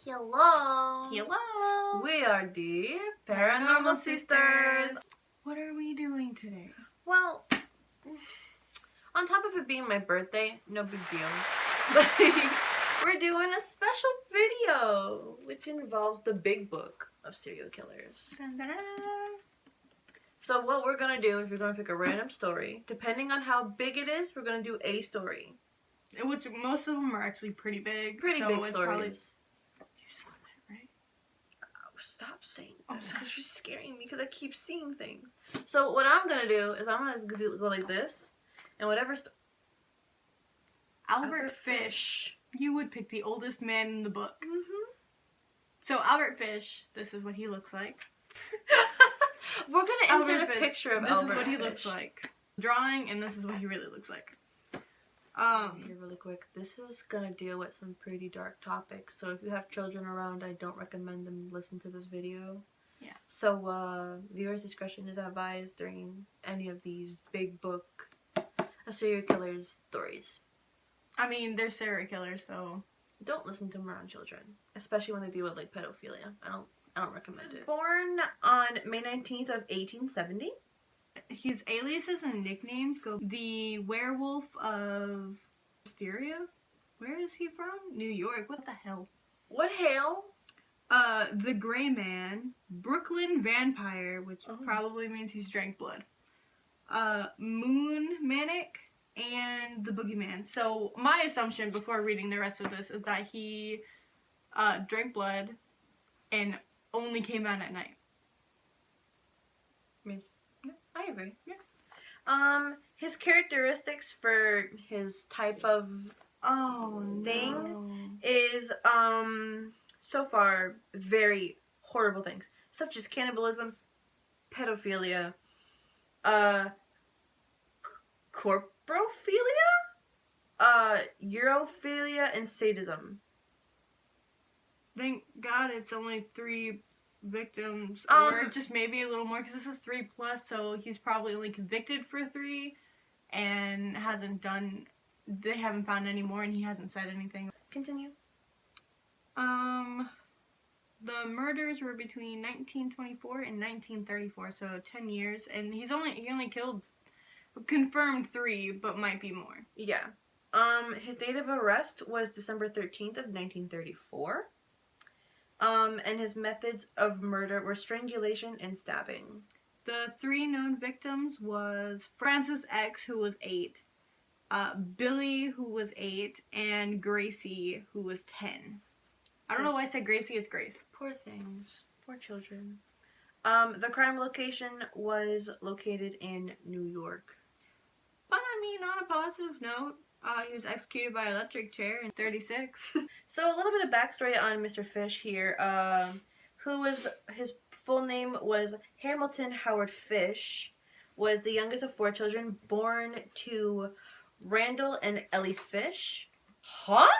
Hello. Hello. We are the Paranormal Sisters. What are we doing today? Well, on top of it being my birthday, no big deal. But we're doing a special video, which involves the big book of serial killers. Dun, dun, dun. So what we're going to do is we're going to pick a random story. Depending on how big it is, we're going to do a story. Which most of them are actually pretty big. Pretty so big it's stories. Probably... You saw that, right? Stop saying that because you're scaring me because I keep seeing things. So what I'm going to do is I'm going to go like this. And whatever... Albert Fish. You would pick the oldest man in the book. Mm-hmm. So Albert Fish, this is what he looks like. We're going to insert a picture of Albert Fish. This is what he looks like. Drawing, and this is what he really looks like. Here really quick. This is going to deal with some pretty dark topics. So if you have children around, I don't recommend them listen to this video. Yeah. So viewer's discretion is advised during any of these big book serial killers stories. I mean, they're serial killers, so don't listen to them around children, especially when they deal with like pedophilia. I don't recommend it. Born on May 19th of 1870. His aliases and nicknames go the Werewolf of Hysteria. Where is he from? New York. What the hell? What hell? The Gray Man, Brooklyn Vampire, which probably means he's drank blood. Moon Manic, and the Boogeyman. So my assumption before reading the rest of this is that he drank blood and only came out at night. Yeah, I agree. Yeah. His characteristics for his type of thing is so far very horrible things, such as cannibalism, pedophilia, corporophilia, urophilia, and sadism. Thank God it's only 3 victims, or just maybe a little more, because this is 3+, so he's probably only convicted for 3, and they haven't found any more, and he hasn't said anything. Continue. The murders were between 1924 and 1934, so 10 years, and he only killed confirmed 3, but might be more. Yeah. His date of arrest was December 13th of 1934. And his methods of murder were strangulation and stabbing. The 3 known victims was Francis X, who was 8, Billy, who was 8, and Gracie, who was 10. I don't know why I said Gracie, it's Grace. Poor things. Poor children. The crime location was located in New York. But I mean, on a positive note, he was executed by electric chair in 36. So a little bit of backstory on Mr. Fish here. His full name was Hamilton Howard Fish, was the youngest of 4 children, born to Randall and Ellie Fish. Huh?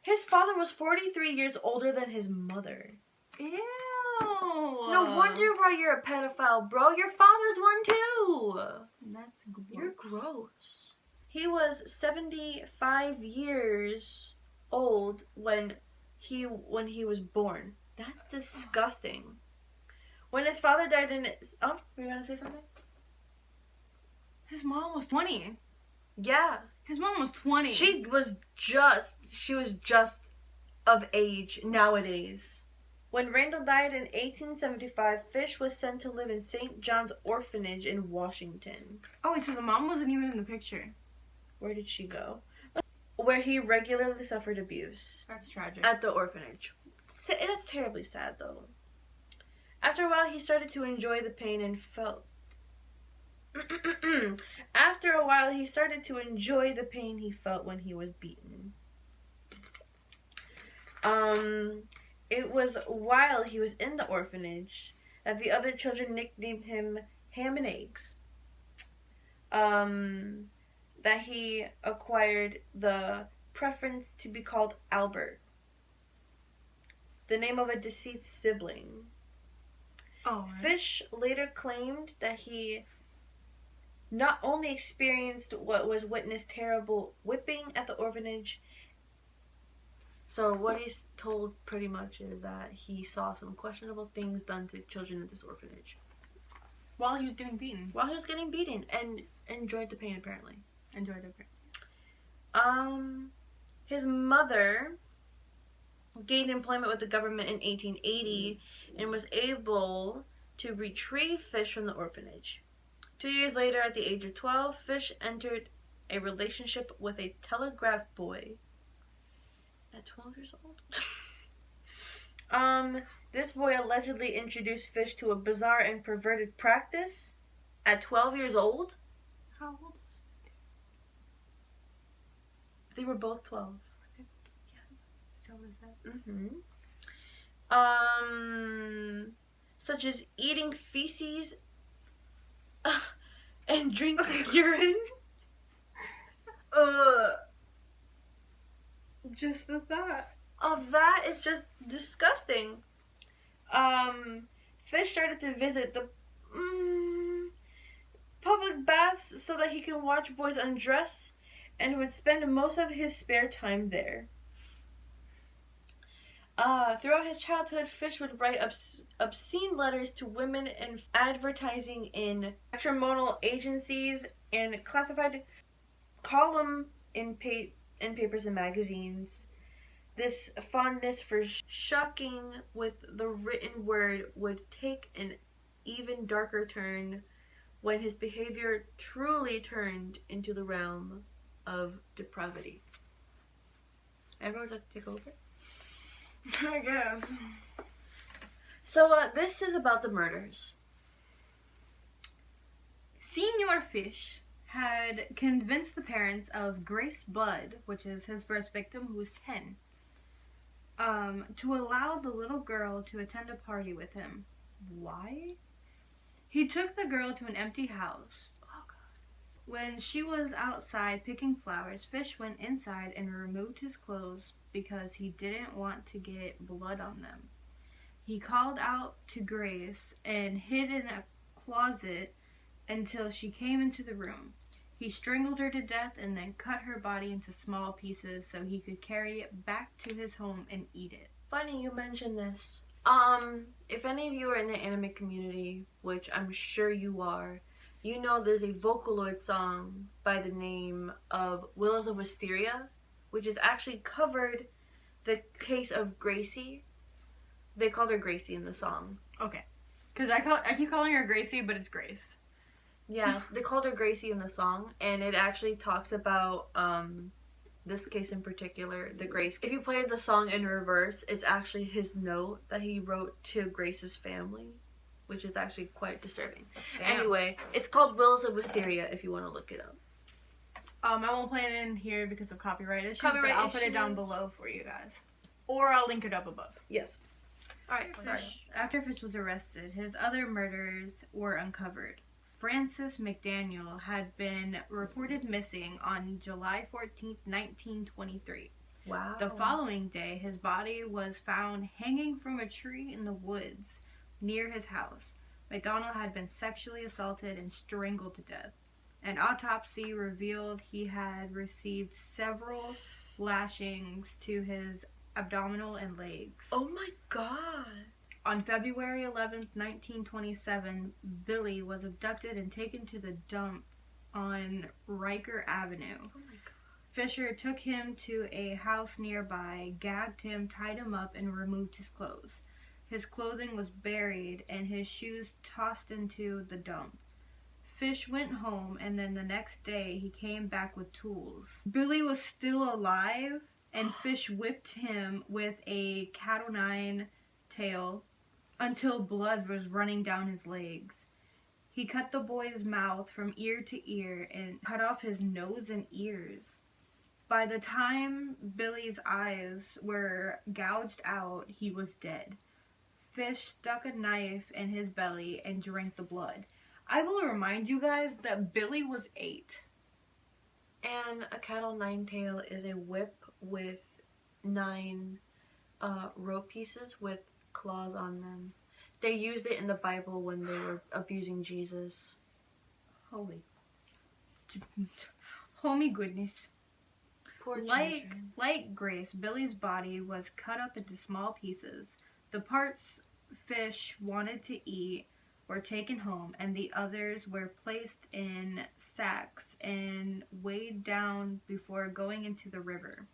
His father was 43 years older than his mother. Ew. No wonder why you're a pedophile, bro. Your father's one too. That's gross. You're gross. He was 75 years old when he was born. That's disgusting. When his father died in... Oh, were you gonna say something? His mom was 20. Yeah. His mom was 20. She was just of age nowadays. When Randall died in 1875, Fish was sent to live in St. John's Orphanage in Washington. Oh, so the mom wasn't even in the picture. Where did she go? Where he regularly suffered abuse. That's tragic. At the orphanage. That's terribly sad, though. After a while, he started to enjoy the pain and felt... After a while, he started to enjoy the pain he felt when he was beaten. It was while he was in the orphanage that the other children nicknamed him Ham and Eggs. That he acquired the preference to be called Albert, the name of a deceased sibling. Oh. Fish later claimed that he not only experienced what was witnessed terrible whipping at the orphanage So what he's told pretty much is that he saw some questionable things done to children at this orphanage. While he was getting beaten. While he was getting beaten, and enjoyed the pain apparently. Enjoyed it. His mother gained employment with the government in 1880 and was able to retrieve Fish from the orphanage. 2 years later, at the age of 12, Fish entered a relationship with a telegraph boy. At 12 years old? This boy allegedly introduced Fish to a bizarre and perverted practice at 12 years old. How old? They were both 12. Yes. So was that? Such as eating feces and drinking urine. Just the thought of that is just disgusting. Fish started to visit the public baths so that he can watch boys undress, and would spend most of his spare time there. Throughout his childhood, Fish would write obscene letters to women and advertising in matrimonial agencies and classified column in papers and magazines. This fondness for shocking with the written word would take an even darker turn when his behavior truly turned into the realm of depravity. Everyone would like to take over? I guess. So, this is about the murders. Senior Fish had convinced the parents of Grace Blood, which is his first victim, who was 10, to allow the little girl to attend a party with him. Why? He took the girl to an empty house. Oh, God. When she was outside picking flowers, Fish went inside and removed his clothes because he didn't want to get blood on them. He called out to Grace and hid in a closet until she came into the room. He strangled her to death and then cut her body into small pieces so he could carry it back to his home and eat it. Funny you mentioned this. If any of you are in the anime community, which I'm sure you are, you know there's a Vocaloid song by the name of Willows of Wisteria, which is actually covered the case of Gracie. They called her Gracie in the song. Okay. Because I keep calling her Gracie, but it's Grace. Yes, they called her Gracie in the song, and it actually talks about this case in particular, the Grace. If you play the song in reverse, it's actually his note that he wrote to Grace's family, which is actually quite disturbing. Damn. Anyway, it's called Willows of Wisteria if you want to look it up. I won't play it in here because of copyright issues, but I'll put it down below for you guys. Or I'll link it up above. Yes. Alright, sorry. After Fish was arrested, his other murders were uncovered. Francis McDaniel had been reported missing on July 14th, 1923. Wow. The following day, his body was found hanging from a tree in the woods near his house. McDaniel had been sexually assaulted and strangled to death. An autopsy revealed he had received several lashings to his abdominal and legs. Oh my God. On February 11th, 1927, Billy was abducted and taken to the dump on Riker Avenue. Oh my God. Fisher took him to a house nearby, gagged him, tied him up, and removed his clothes. His clothing was buried and his shoes tossed into the dump. Fish went home, and then the next day he came back with tools. Billy was still alive, and Fish whipped him with a cat-o'-nine tail until blood was running down his legs. He cut the boy's mouth from ear to ear and cut off his nose and ears. By the time Billy's eyes were gouged out, he was dead. Fish stuck a knife in his belly and drank the blood. I will remind you guys that Billy was 8. And a cat-o'-nine tail is a whip with 9 rope pieces with claws on them. They used it in the Bible when they were abusing Jesus. Holy. Homie goodness. Poor Like children. Grace, Billy's body was cut up into small pieces. The parts Fish wanted to eat were taken home, and the others were placed in sacks and weighed down before going into the river.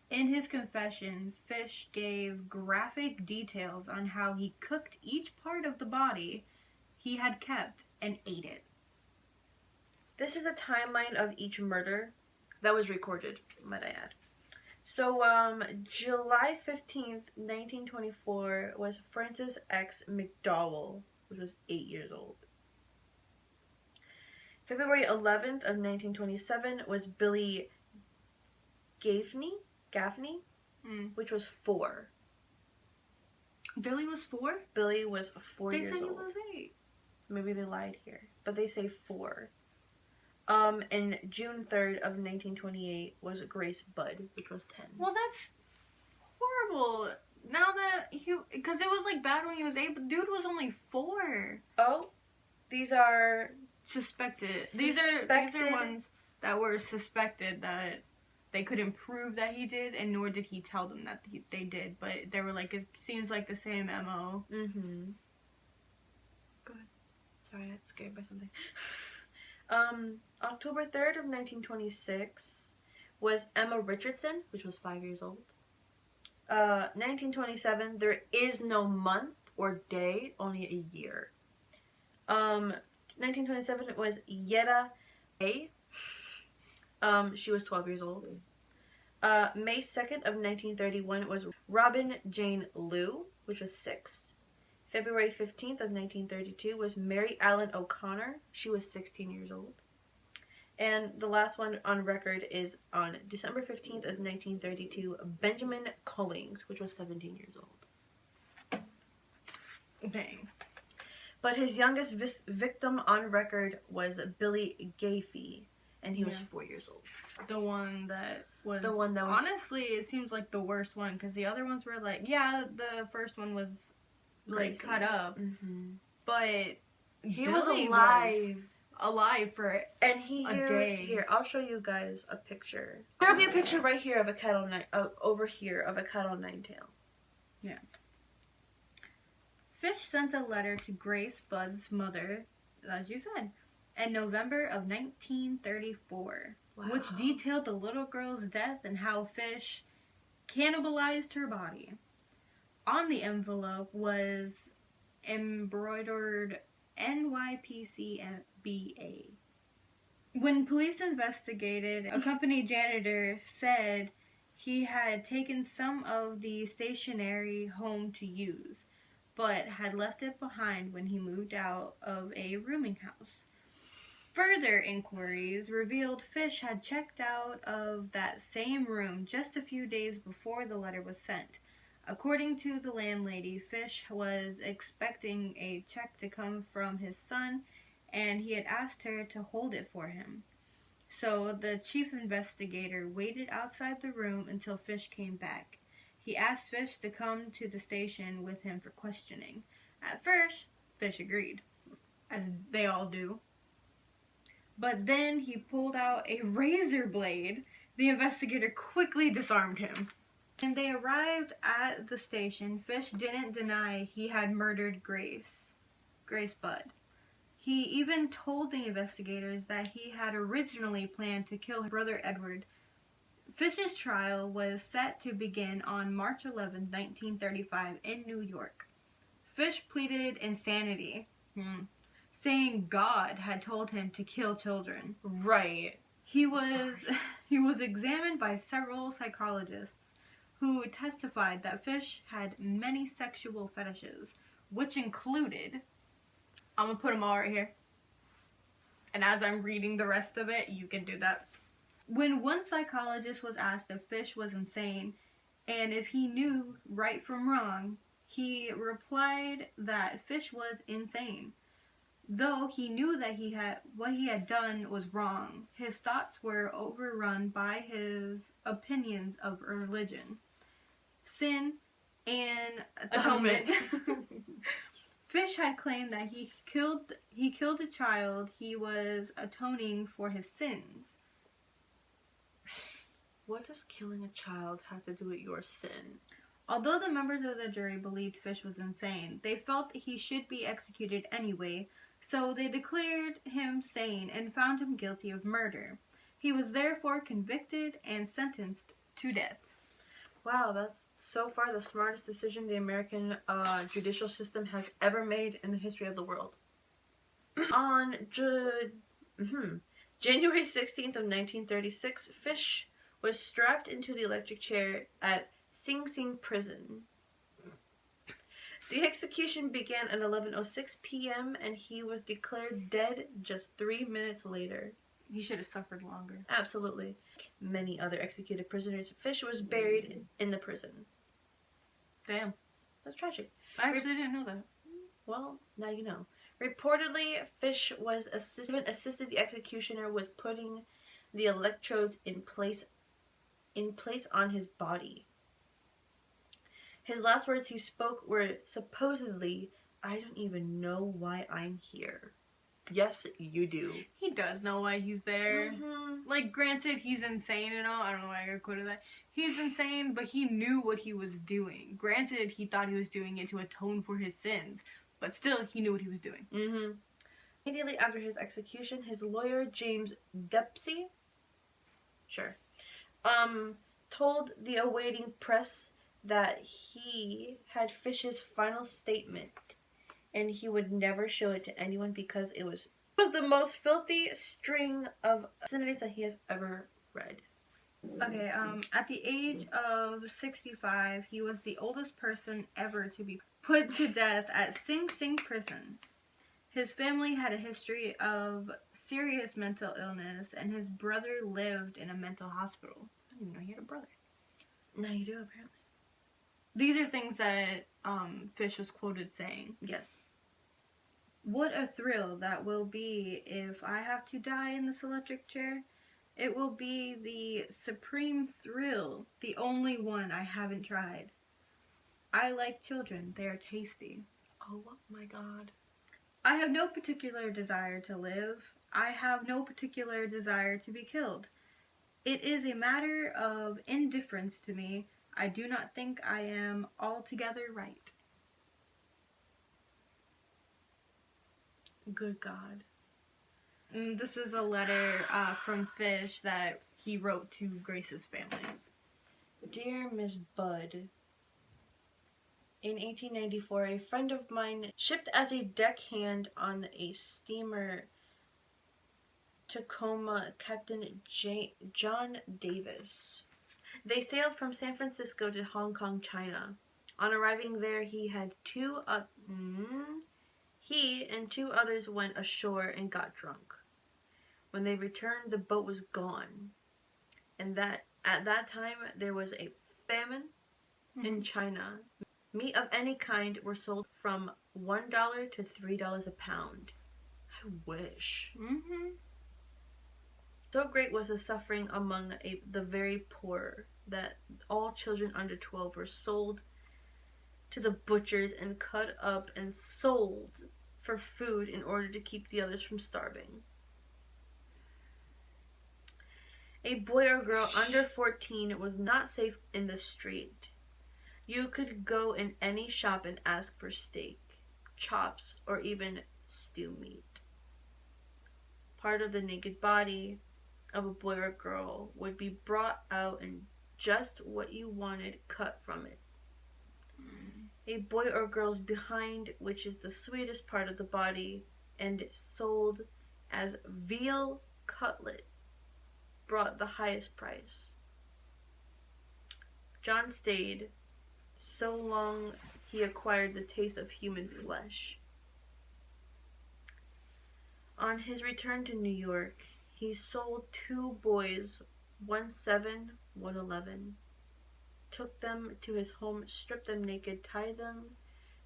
In his confession, Fish gave graphic details on how he cooked each part of the body he had kept and ate it. This is a timeline of each murder that was recorded, might I add. So, July 15th, 1924 was Francis X. McDowell, which was 8 years old. February 11th of 1927 was Billy Gaffney, which was 4. Billy was 4? Billy was 4 They years said he old. was 8. Maybe they lied here, but they say 4. And June 3rd of 1928 was Grace Budd, which was 10. Well, that's horrible. Now that because it was like bad when he was 8, but dude was only 4. Oh, these are Suspected. These are ones that were suspected that they couldn't prove that he did, and nor did he tell them that they did. But they were like, it seems like the same MO. Mm-hmm. Go ahead. Sorry, I got scared by something. October 3rd of 1926 was Emma Richardson, which was 5 years old. 1927, there is no month or day, only a year. 1927 was Yetta A. She was 12 years old. May 2nd of 1931 was Robin Jane Lew, which was 6. February 15th of 1932 was Mary Allen O'Connor. She was 16 years old. And the last one on record is on December 15th of 1932, Benjamin Cullings, which was 17 years old. Dang. But his youngest victim on record was Billy Gaffney, and he was 4 years old. The one that was... Honestly, it seems like the worst one, because the other ones were like... Yeah, the first one was... like cut up, but he was alive for and he a used day. Here, I'll show you guys a picture. There'll be a picture right here of a cat on over here of a cat on nine tail. Yeah. Fish sent a letter to Grace Budd's mother, as you said, in November of 1934, which detailed the little girl's death and how Fish cannibalized her body. On the envelope was embroidered NYPCBA. When police investigated, a company janitor said he had taken some of the stationery home to use, but had left it behind when he moved out of a rooming house. Further inquiries revealed Fish had checked out of that same room just a few days before the letter was sent. According to the landlady, Fish was expecting a check to come from his son, and he had asked her to hold it for him. So the chief investigator waited outside the room until Fish came back. He asked Fish to come to the station with him for questioning. At first, Fish agreed, as they all do. But then he pulled out a razor blade. The investigator quickly disarmed him. When they arrived at the station, Fish didn't deny he had murdered Grace Budd. He even told the investigators that he had originally planned to kill his brother Edward. Fish's trial was set to begin on March 11, 1935 in New York. Fish pleaded insanity, saying God had told him to kill children. Right. He was examined by several psychologists who testified that Fish had many sexual fetishes, which included... I'm going to put them all right here. And as I'm reading the rest of it, you can do that. When one psychologist was asked if Fish was insane and if he knew right from wrong, he replied that Fish was insane. Though he knew that what he had done was wrong, his thoughts were overrun by his opinions of religion, sin, and atonement. Fish had claimed that he killed a child he was atoning for his sins. What does killing a child have to do with your sin? Although the members of the jury believed Fish was insane, they felt he should be executed anyway, so they declared him sane and found him guilty of murder. He was therefore convicted and sentenced to death. Wow, that's so far the smartest decision the American judicial system has ever made in the history of the world. On January 16th of 1936, Fish was strapped into the electric chair at Sing Sing prison. The execution began at 11:06 p.m. and he was declared dead just 3 minutes later. He should have suffered longer. Absolutely. Many other executed prisoners, Fish was buried in the prison. Damn. That's tragic. I actually didn't know that. Well, now you know. Reportedly, Fish was assisted the executioner with putting the electrodes in place on his body. His last words he spoke were supposedly, "I don't even know why I'm here." Yes, you do. He does know why he's there. Mm-hmm. Like, granted, he's insane and all. I don't know why I got quoted that. He's insane, but he knew what he was doing. Granted, he thought he was doing it to atone for his sins, but still, he knew what he was doing. Mm-hmm. Immediately after his execution, his lawyer, James Dempsey, told the awaiting press that he had Fish's final statement and he would never show it to anyone because it was the most filthy string of obscenities that he has ever read. Okay, at the age of 65, he was the oldest person ever to be put to death at Sing Sing prison. His family had a history of serious mental illness, and his brother lived in a mental hospital. I didn't even know he had a brother. Now you do, apparently. These are things that Fish was quoted saying. Yes. What a thrill that will be if I have to die in this electric chair. It will be the supreme thrill, the only one I haven't tried. I like children, they are tasty. Oh my God. I have no particular desire to live. I have no particular desire to be killed. It is a matter of indifference to me. I do not think I am altogether right. Good God. This is a letter from Fish that he wrote to Grace's family. Dear Miss Budd, in 1894, a friend of mine shipped as a deckhand on a steamer Tacoma, Captain John Davis. They sailed from San Francisco to Hong Kong, China. On arriving there, he and two others went ashore and got drunk. When they returned, the boat was gone. And at that time, there was a famine in China. Meat of any kind were sold from $1 to $3 a pound. I wish. Mm-hmm. So great was the suffering among the very poor that all children under 12 were sold to the butchers and cut up and sold for food in order to keep the others from starving. A boy or girl under 14 was not safe in the street. You could go in any shop and ask for steak, chops, or even stew meat. Part of the naked body of a boy or girl would be brought out and just what you wanted cut from it. A boy or girl's behind, which is the sweetest part of the body, and sold as veal cutlet, brought the highest price. John stayed so long he acquired the taste of human flesh. On his return to New York, he sold 2 boys, one 7, one 11. Took them to his home, stripped them naked, tied them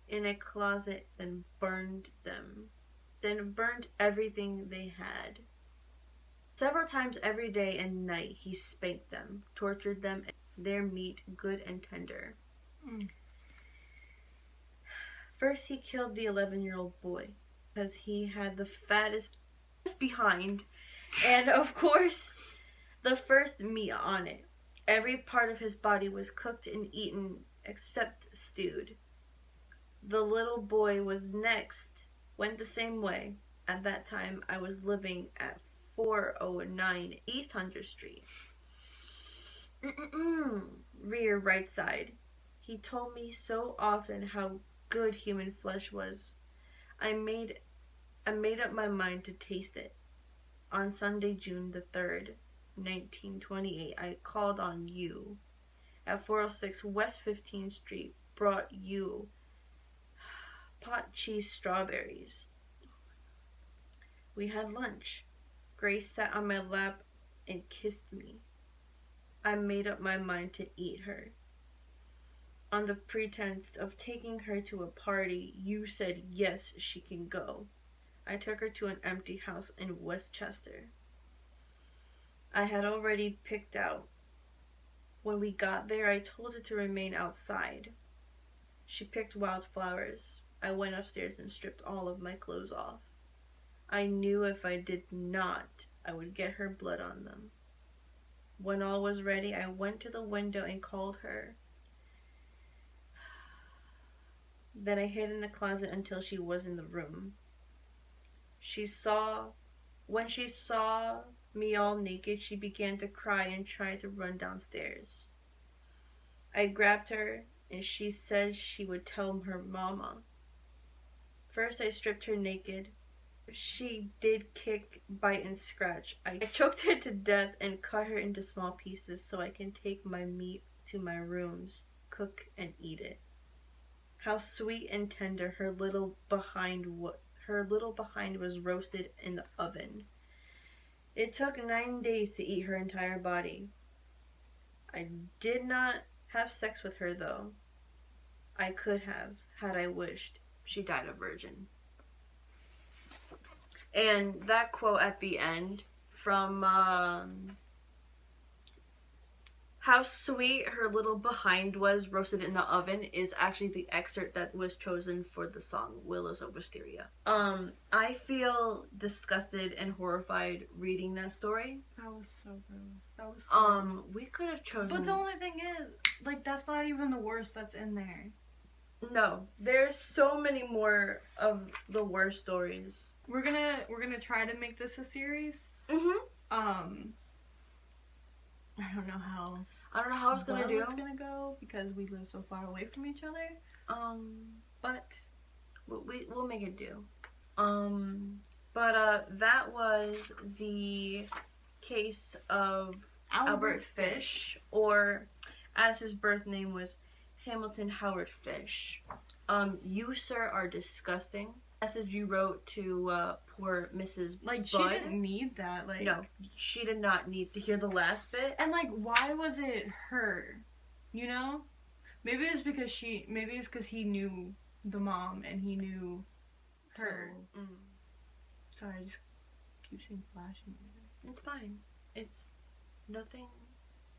in a closet, and burned them. Then burned everything they had. Several times every day and night he spanked them, tortured them, their meat good and tender. First he killed the 11-year-old boy because he had the fattest behind and of course the first meat on it. Every part of his body was cooked and eaten except stewed. The little boy was next, went the same way. At that time, I was living at 409 East Hunter Street. Rear right side. He told me so often how good human flesh was. I made up my mind to taste it. On Sunday, June the 3rd, 1928, I called on you at 406 West 15th Street, brought you pot cheese strawberries. We had lunch. Grace sat on my lap and kissed me. I made up my mind to eat her. On the pretense of taking her to a party, you said yes, she can go. I took her to an empty house in Westchester. I had already picked out. When we got there, I told her to remain outside. She picked wildflowers. I went upstairs and stripped all of my clothes off. I knew if I did not, I would get her blood on them. When all was ready, I went to the window and called her. Then I hid in the closet until she was in the room. When she saw me all naked, she began to cry and tried to run downstairs. I grabbed her and she said she would tell her mama. First I stripped her naked. She did kick, bite, and scratch. I choked her to death and cut her into small pieces so I can take my meat to my rooms, cook, and eat it. How sweet and tender her little behind was roasted in the oven. It took 9 days to eat her entire body. I did not have sex with her though. I could have, had I wished. She died a virgin. And that quote at the end from how sweet her little behind was roasted in the oven is actually the excerpt that was chosen for the song Willows of Wisteria. I feel disgusted and horrified reading that story. That was so gross. That was so we could have chosen. But the only thing is, like, that's not even the worst that's in there. No, there's so many more of the worst stories. We're gonna try to make this a series. I don't know how it's gonna go because we live so far away from each other. But we'll make it do. That was the case of Albert Fish, or as his birth name was, Hamilton Howard Fish. You, sir, are disgusting. Message you wrote to poor Mrs. Like, Budd. she didn't need that. Like, no, she did not need to hear the last bit. And like, why was it her? You know, maybe it's because he knew the mom and he knew her. Sorry, I just keep seeing flashing. It's fine. It's nothing.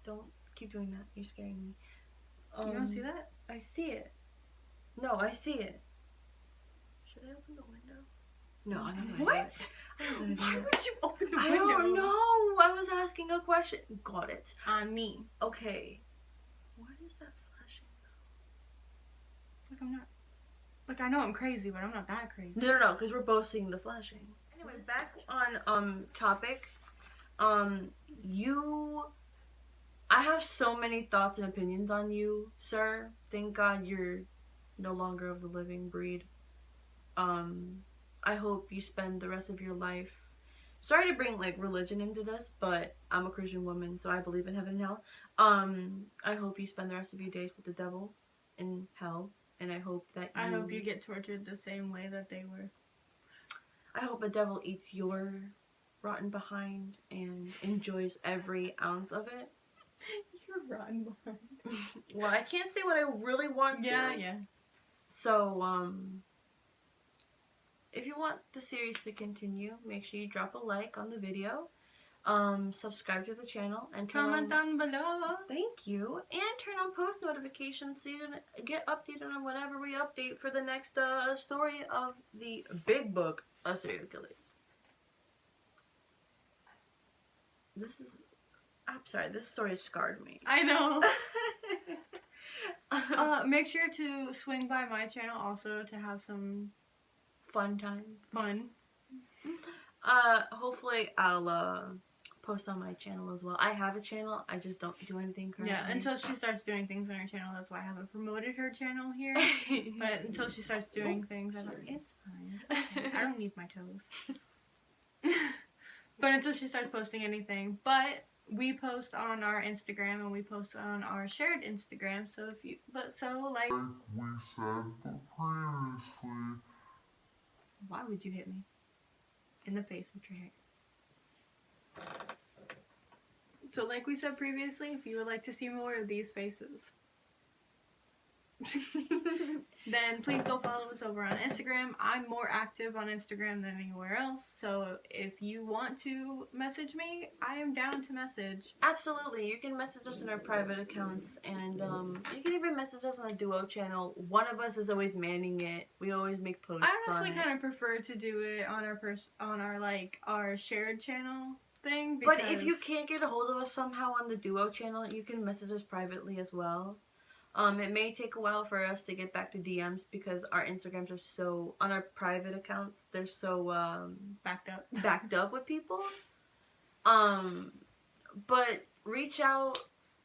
Don't keep doing that. You're scaring me. You don't see that? I see it. No, I see it. Should I open the window? No, I'm not gonna do What? it. Why would you open the window? I don't know. I was asking a question. Got it. On me. Okay. What is that flashing? Like, I'm not. Like, I know I'm crazy, but I'm not that crazy. No, because we're both seeing the flashing. Anyway, back on topic. I have so many thoughts and opinions on you, sir. Thank God you're no longer of the living breed. I hope you spend the rest of your life. Sorry to bring like religion into this, but I'm a Christian woman, so I believe in heaven and hell. I hope you spend the rest of your days with the devil in hell, and I hope you get tortured the same way that they were. I hope the devil eats your rotten behind and enjoys every ounce of it. You're rotten behind. Well, I can't say what I really want to. Yeah. So, if you want the series to continue, make sure you drop a like on the video, subscribe to the channel, and comment down below. Thank you, and turn on post notifications so you can get updated on whenever we update for the next story of the big book of serial killers. This is I'm sorry, this story scarred me. I know. Make sure to swing by my channel also to have some Fun time. fun. Hopefully I'll post on my channel as well. I have a channel, I just don't do anything currently. Yeah, until she starts doing things on her channel. That's why I haven't promoted her channel here. But until she starts doing things, I'm like, it's fine. It's okay. I don't need my toes. But until she starts posting anything. But we post on our Instagram and we post on our shared Instagram. So if you, but so like we said previously. Why would you hit me in the face with your hair? So like we said previously, if you would like to see more of these faces, then please go follow us over on Instagram. I'm more active on Instagram than anywhere else, so if you want to message me, I am down to message. Absolutely, you can message us in our private accounts, and you can even message us on the Duo channel. One of us is always manning it. We always make posts. I honestly kind of prefer to do it on our shared channel thing. But if you can't get a hold of us somehow on the Duo channel, you can message us privately as well. It may take a while for us to get back to DMs because our Instagrams are so, on our private accounts, they're so backed up with people. But reach out,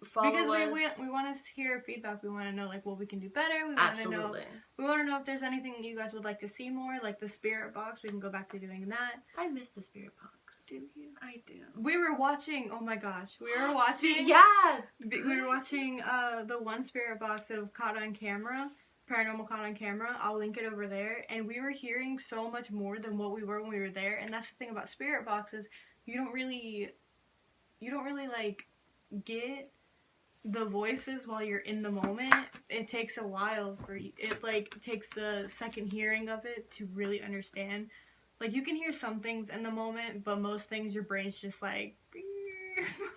follow us. Because we want to hear feedback. We want to know like what we can do better. We want to know if there's anything you guys would like to see more, like the spirit box. We can go back to doing that. I miss the spirit box. Do you? I do. We were watching. Oh my gosh, we were watching. We were watching the one spirit box of caught on camera, paranormal caught on camera. I'll link it over there. And we were hearing so much more than what we were when we were there. And that's the thing about spirit boxes. You don't really like get the voices while you're in the moment. It takes a while for you. It like takes the second hearing of it to really understand. Like you can hear some things in the moment, but most things your brain's just like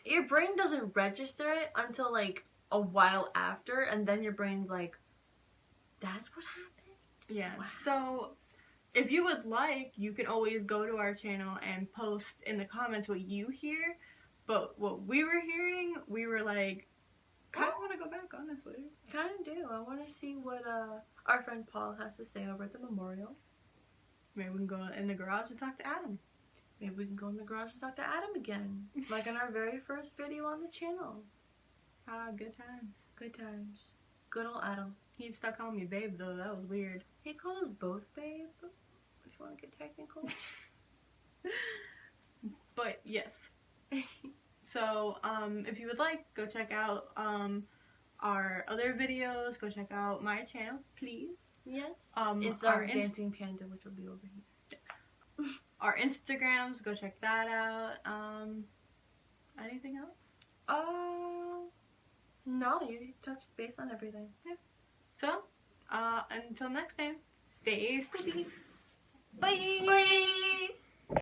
your brain doesn't register it until like a while after, and then your brain's like, that's what happened? Yeah. Wow. So if you would like, you can always go to our channel and post in the comments what you hear. But what we were hearing, we were like, kind of want to go back, honestly. Kind of do. I want to see what our friend Paul has to say over at the memorial. Maybe we can go in the garage and talk to Adam. Maybe we can go in the garage and talk to Adam again. Like in our very first video on the channel. Good times. Good times. Good old Adam. He stuck calling me babe, though. That was weird. He called us both babe, if you want to get technical. But, yes. So, if you would like, go check out our other videos. Go check out my channel, please. Yes. It's our Dancing Panda, which will be over here. Our Instagrams, go check that out. Anything else? No, you touched base on everything. Yeah. So, until next time, stay spooky. Bye! Bye!